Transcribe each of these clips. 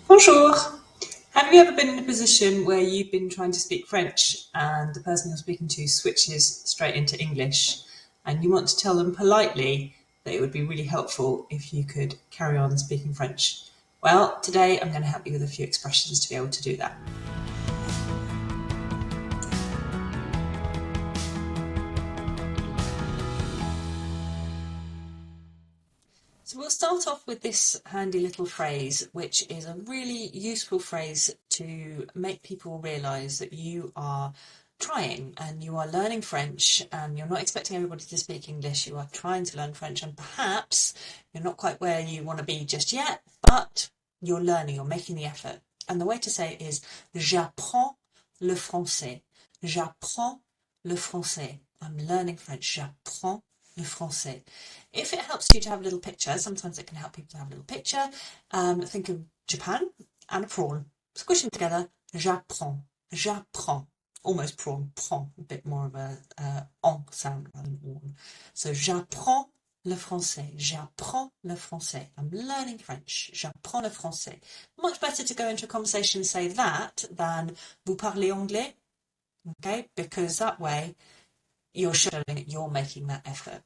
Bonjour. Have you ever been in a position where you've been trying to speak French and the person you're speaking to switches straight into English and you want to tell them politely that it would be really helpful if you could carry on speaking French? Well, today I'm going to help you with a few expressions to be able to do that. So we'll start off with this handy little phrase, which is a really useful phrase to make people realise that you are trying and you are learning French and you're not expecting everybody to speak English. You are trying to learn French and perhaps you're not quite where you want to be just yet, but you're learning, you're making the effort. And the way to say it is j'apprends le français. J'apprends le français. I'm learning French. J'apprends le français. If it helps you to have a little picture, sometimes it can help people to have a little picture. Think of Japan and a prawn. Squish them together. J'apprends. J'apprends. Almost prawn. Prend. A bit more of a on sound rather than on. So j'apprends le français. J'apprends le français. I'm learning French. J'apprends le français. Much better to go into a conversation and say that than vous parlez anglais. Okay, because that way you're showing that you're making that effort.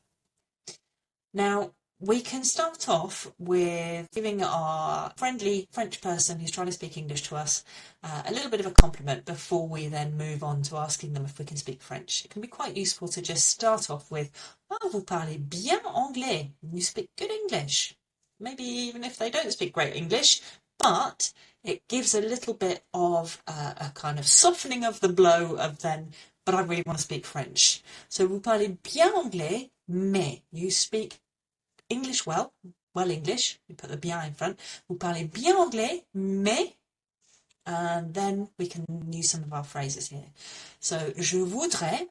Now, we can start off with giving our friendly French person who's trying to speak English to us a little bit of a compliment before we then move on to asking them if we can speak French. It can be quite useful to just start off with, "Ah, vous parlez bien anglais. You speak good English." Maybe even if they don't speak great English, but it gives a little bit of a kind of softening of the blow of then, but I really want to speak French. So, vous parlez bien anglais, mais you speak English well English, you put the bien in front. Vous parlez bien anglais, mais, and then we can use some of our phrases here. So, je voudrais,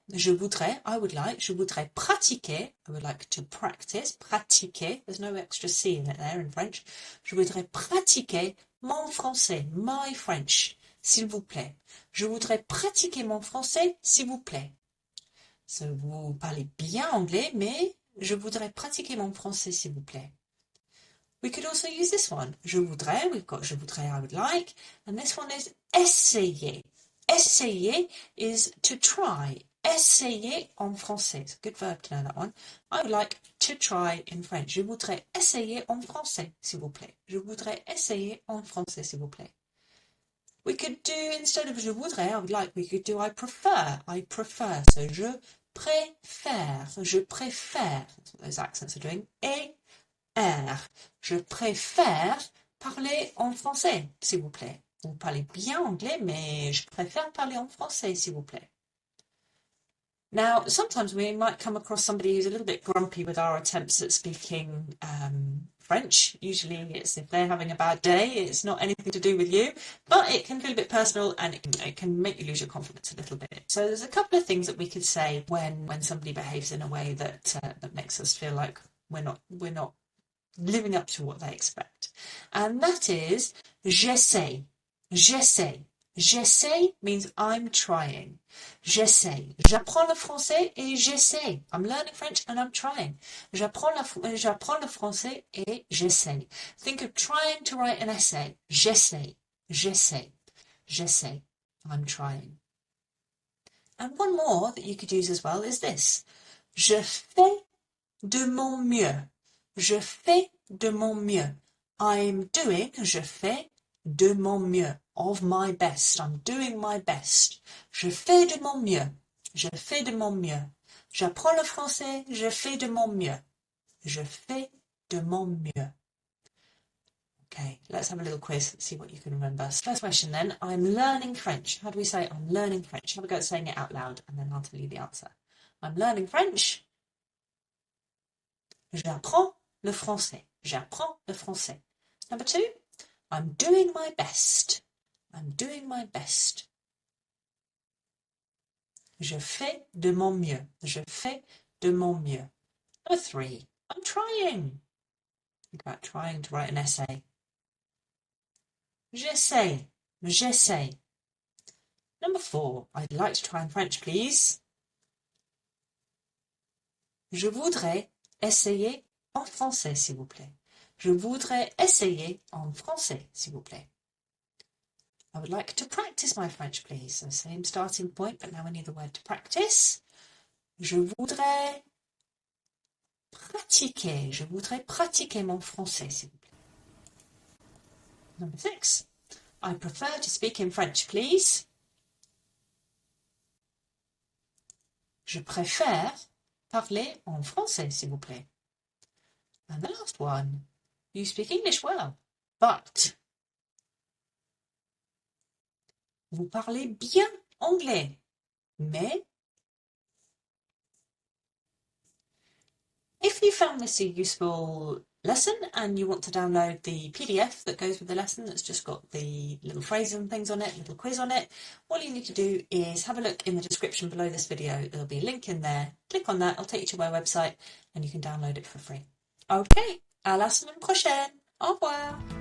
I would like, je voudrais pratiquer, I would like to practice, pratiquer, there's no extra C in it there in French. Je voudrais pratiquer mon français, my French, s'il vous plaît. Je voudrais pratiquer mon français, s'il vous plaît. So, vous parlez bien anglais, mais je voudrais pratiquer mon français, s'il vous plaît. We could also use this one. Je voudrais, we've got je voudrais, I would like, and this one is essayer. Essayer is to try. Essayer en français. It's a good verb to know that one. I would like to try in French. Je voudrais essayer en français, s'il vous plaît. Je voudrais essayer en français, s'il vous plaît. We could do, instead of je voudrais, I would like, we could do I prefer. I prefer. So je préfère. Je préfère. That's what those accents are doing. Et je préfère parler en français, s'il vous plaît. Vous parlez bien anglais, mais je préfère parler en français, s'il vous plaît. Now, sometimes we might come across somebody who's a little bit grumpy with our attempts at speaking French. Usually it's if they're having a bad day, it's not anything to do with you, but it can feel a bit personal and it can make you lose your confidence a little bit. So there's a couple of things that we could say when somebody behaves in a way that makes us feel like we're not living up to what they expect. And that is j'essaie. J'essaie. J'essaie means I'm trying. J'essaie. J'apprends le français et j'essaie. I'm learning French and I'm trying. J'apprends le français et j'essaie. Think of trying to write an essay. J'essaie. J'essaie. J'essaie. I'm trying. And one more that you could use as well is this. Je fais de mon mieux. Je fais de mon mieux. I'm doing, je fais de mon mieux. Of my best. I'm doing my best. Je fais de mon mieux. Je fais de mon mieux. J'apprends le français. Je fais de mon mieux. Je fais de mon mieux. Okay, let's have a little quiz, see what you can remember. First question then, I'm learning French. How do we say I'm learning French? Have a go at saying it out loud and then I'll tell you the answer. I'm learning French. J'apprends le français. J'apprends le français. Number two, I'm doing my best. I'm doing my best. Je fais de mon mieux. Je fais de mon mieux. Number three, I'm trying. Think about trying to write an essay. J'essaie. J'essaie. Number four, I'd like to try in French, please. Je voudrais essayer en français, s'il vous plaît. Je voudrais essayer en français, s'il vous plaît. I would like to practice my French, please. So same starting point, but now we need the word to practice. Je voudrais pratiquer. Je voudrais pratiquer mon français, s'il vous plaît. Number 6. I prefer to speak in French, please. Je préfère parler en français, s'il vous plaît. And the last one. You speak English well, but vous parlez bien anglais, mais if you found this a useful lesson and you want to download the PDF that goes with the lesson that's just got the little phrases and things on it, little quiz on it, all you need to do is have a look in the description below this video. There'll be a link in there. Click on that, it'll take you to my website and you can download it for free. Okay, à la semaine prochaine. Au revoir.